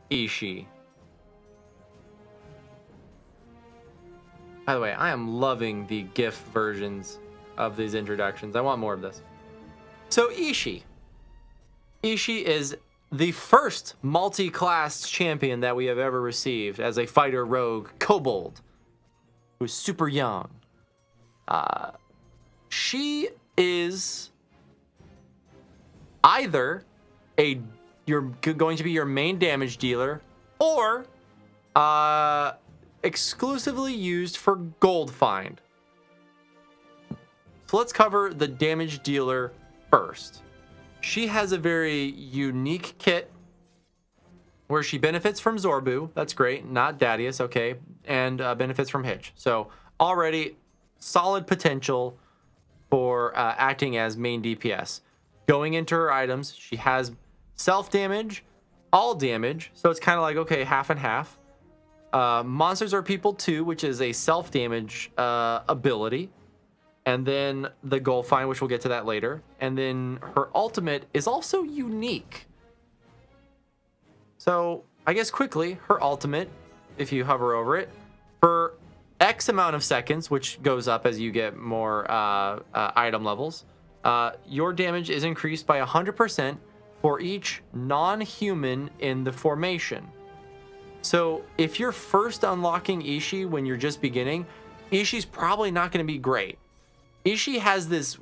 Ishi. By the way, I am loving the GIF versions of these introductions. I want more of this. So Ishi. Ishi is the first multi-class champion that we have ever received as a fighter rogue kobold who's super young. She is either you're going to be your main damage dealer or exclusively used for gold find. So let's cover the damage dealer first. She has a very unique kit where she benefits from Zorbu. That's great. Not Dadius, okay. And benefits from Hitch. So already solid potential for acting as main DPS. Going into her items, she has self-damage, all damage. So it's kind of like, okay, half and half. Monsters Are People 2, which is a self-damage ability. And then the goal find, which we'll get to that later. And then her ultimate is also unique. So I guess quickly, her ultimate, if you hover over it, for X amount of seconds, which goes up as you get more item levels, your damage is increased by 100% for each non-human in the formation. So if you're first unlocking Ishi when you're just beginning, Ishi's probably not going to be great. Ishi has this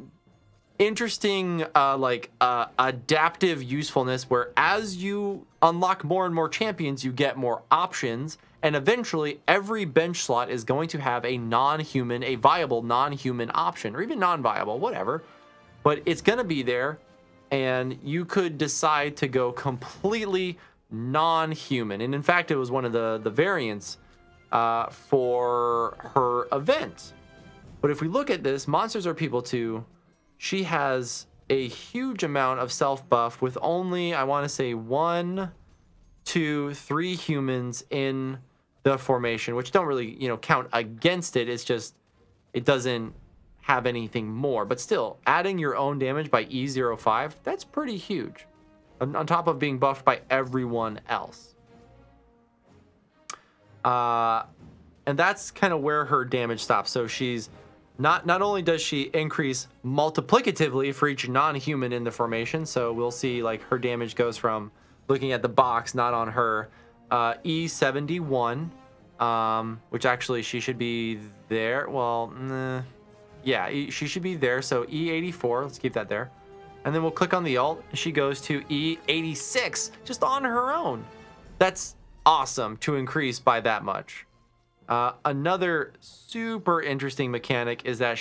interesting adaptive usefulness where as you unlock more and more champions, you get more options, and eventually every bench slot is going to have a non-human, a viable non-human option, or even non-viable, whatever. But it's going to be there, and you could decide to go completely non-human. And in fact, it was one of the variants for her event. But if we look at this, Monsters Are People 2, she has a huge amount of self buff with only, I want to say, 1, 2, 3 humans in the formation, which don't really, count against it. It's just, it doesn't have anything more. But still, adding your own damage by E05, that's pretty huge. On top of being buffed by everyone else. And that's kind of where her damage stops. So she's not only does she increase multiplicatively for each non-human in the formation, so we'll see like her damage goes from, looking at the box, not on her, E71, which actually she should be there. Well, yeah, she should be there. So E84, let's keep that there. And then we'll click on the alt. She goes to E86 just on her own. That's awesome to increase by that much. Another super interesting mechanic is that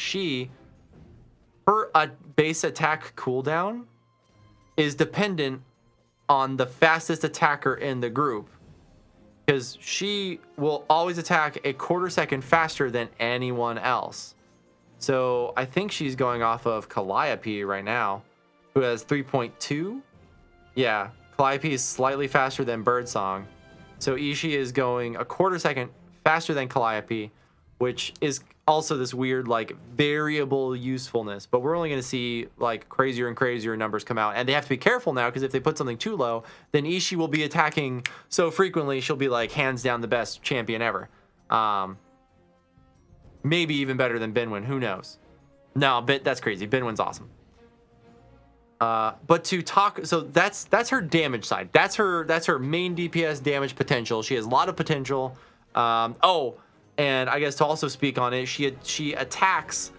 her base attack cooldown is dependent on the fastest attacker in the group, because she will always attack a quarter second faster than anyone else. So I think she's going off of Calliope right now, who has 3.2. Yeah, Calliope is slightly faster than Birdsong. So Ishi is going a quarter second faster than Calliope, which is also this weird like variable usefulness. But we're only going to see like crazier and crazier numbers come out, and they have to be careful now, because if they put something too low, then Ishi will be attacking so frequently she'll be like hands down the best champion ever. Maybe even better than Binwin, who knows? No, but that's crazy. Binwin's awesome. But to talk, so that's her damage side. That's her main DPS damage potential. She has a lot of potential. And I guess to also speak on it, she attacks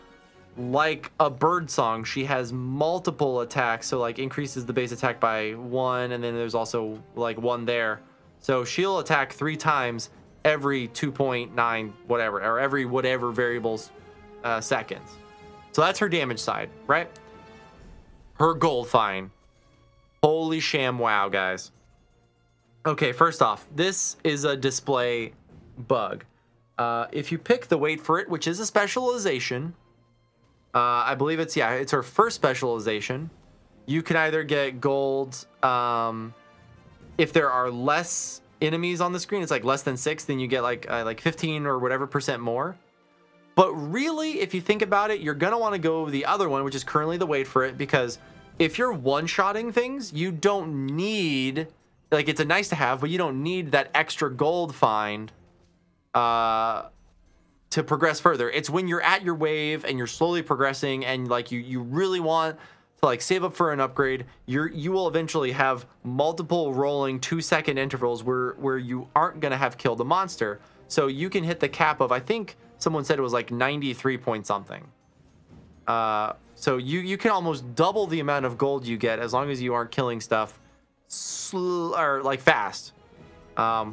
like a Birdsong. She has multiple attacks, so like increases the base attack by 1, and then there's also like 1 there. So she'll attack 3 times every 2.9 whatever, or every whatever variables seconds. So that's her damage side, right? Her gold find. Holy sham wow, guys. Okay, first off, this is a display bug. If you pick the Wait For It, which is a specialization, I believe it's her first specialization, you can either get gold if there are less enemies on the screen. It's like less than 6, then you get like 15 or whatever % more. But really, if you think about it, you're gonna want to go the other one, which is currently the Wait For It, because if you're one-shotting things, you don't need like it's a nice to have, but you don't need that extra gold find to progress further. It's when you're at your wave and you're slowly progressing and like you really want to like save up for an upgrade, you will eventually have multiple rolling 2-second intervals where you aren't gonna have killed a monster. So you can hit the cap of, I think someone said it was like 93 point something. So you can almost double the amount of gold you get as long as you aren't killing stuff or like fast,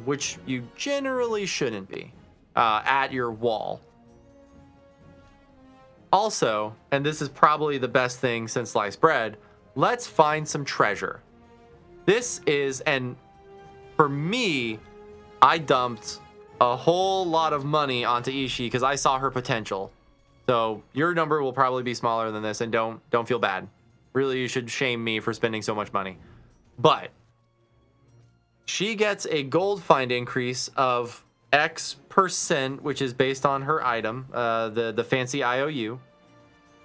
which you generally shouldn't be at your wall. Also, and this is probably the best thing since sliced bread, let's find some treasure. This is, and for me, I dumped a whole lot of money onto Ishi because I saw her potential. So your number will probably be smaller than this, and don't feel bad. Really, you should shame me for spending so much money. But she gets a gold find increase of X%, which is based on her item, the fancy IOU,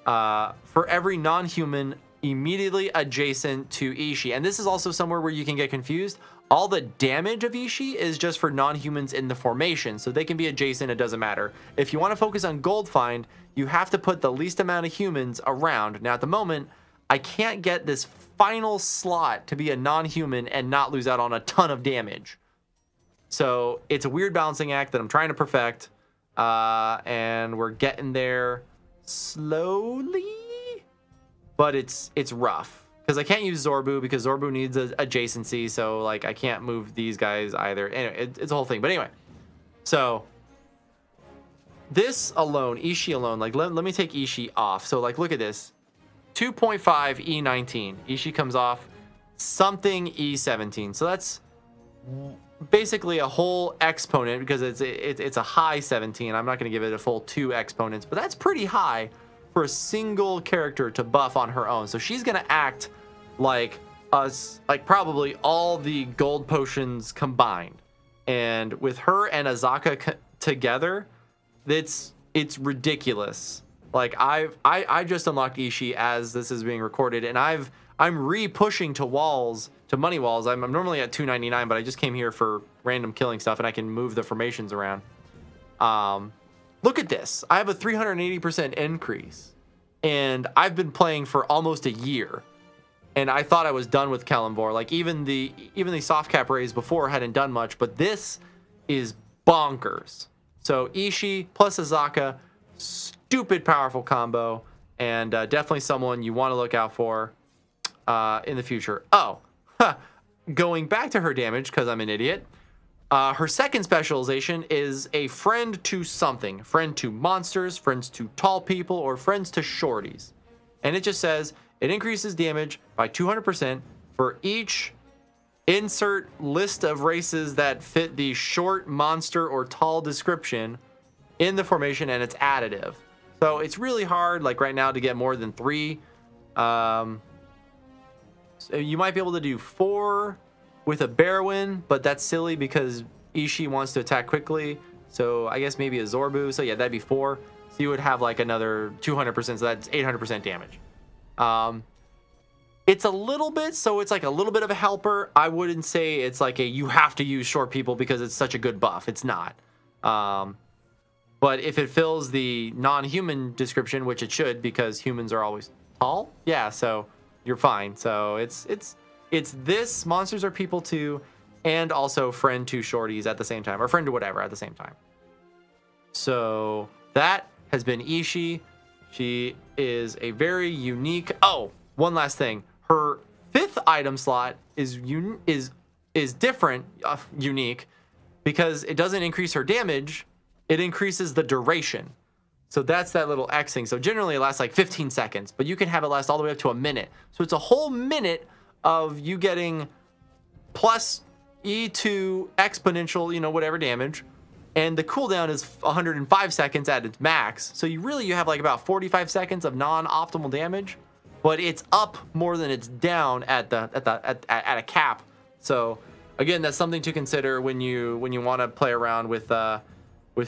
for every non-human immediately adjacent to Ishi. And this is also somewhere where you can get confused. All the damage of Ishi is just for non-humans in the formation, so they can be adjacent, it doesn't matter. If you want to focus on gold find, you have to put the least amount of humans around. Now at the moment, I can't get this final slot to be a non-human and not lose out on a ton of damage. So it's a weird balancing act that I'm trying to perfect, and we're getting there slowly, but it's rough. Because I can't use Zorbu because Zorbu needs adjacency, so like I can't move these guys either. Anyway, it's a whole thing. But anyway, so this alone, Ishi alone, like let me take Ishi off. So like look at this, 2.5 E19. Ishi comes off something E17. So that's basically a whole exponent because it's a high 17. I'm not going to give it a full 2 exponents, but that's pretty high for a single character to buff on her own. So she's gonna act like us, like probably all the gold potions combined. And with her and Azaka together, it's ridiculous. Like I just unlocked Ishi as this is being recorded, and I'm re-pushing to walls, to money walls. I'm normally at 299, but I just came here for random killing stuff, and I can move the formations around. Look at this. I have a 380% increase. And I've been playing for almost a year. And I thought I was done with Kalimvor. Like even the soft cap rays before hadn't done much, but this is bonkers. So Ishi plus Azaka, stupid powerful combo, and definitely someone you want to look out for in the future. Oh, going back to her damage, because I'm an idiot. Her second specialization is a friend to something. Friend to monsters, friends to tall people, or friends to shorties. And it just says it increases damage by 200% for each insert list of races that fit the short, monster, or tall description in the formation, and it's additive. So it's really hard, like right now, to get more than 3. So you might be able to do 4 with a Barwin, but that's silly because Ishi wants to attack quickly. So I guess maybe a Zorbu. So yeah, that'd be 4. So you would have like another 200%. So that's 800% damage. It's a little bit, so it's like a little bit of a helper. I wouldn't say it's like a you have to use short people because it's such a good buff. It's not. But if it fills the non-human description, which it should because humans are always tall, yeah, so you're fine. So it's this, monsters are people too, and also friend to shorties at the same time, or friend to whatever at the same time. So that has been Ishi. She is a very unique. Oh, one last thing. Her 5th item slot is different, unique, because it doesn't increase her damage. It increases the duration. So that's that little X thing. So generally it lasts like 15 seconds, but you can have it last all the way up to a minute. So it's a whole minute of you getting plus E2 exponential, you know, whatever damage. And the cooldown is 105 seconds at its max. So you have like about 45 seconds of non-optimal damage, but it's up more than it's down at a cap. So again, that's something to consider when you want to play around with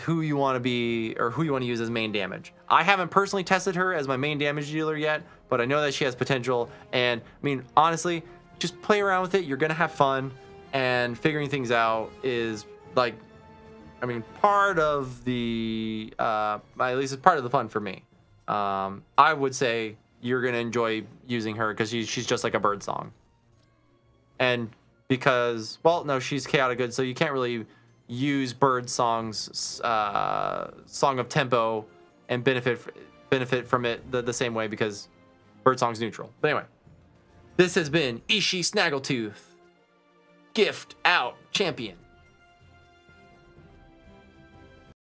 who you want to be or who you want to use as main damage. I haven't personally tested her as my main damage dealer yet, but I know that she has potential. And I mean, honestly, just play around with it. You're gonna have fun. and figuring things out is like, I mean, part of the at least it's part of the fun for me. I would say you're gonna enjoy using her because she's just like a bird song, and because, well, no, she's chaotic good, so you can't really use bird songs, song of tempo, and benefit from it the same way because bird song's neutral. But anyway, this has been Ishi Snaggletooth, Gift Out Champion.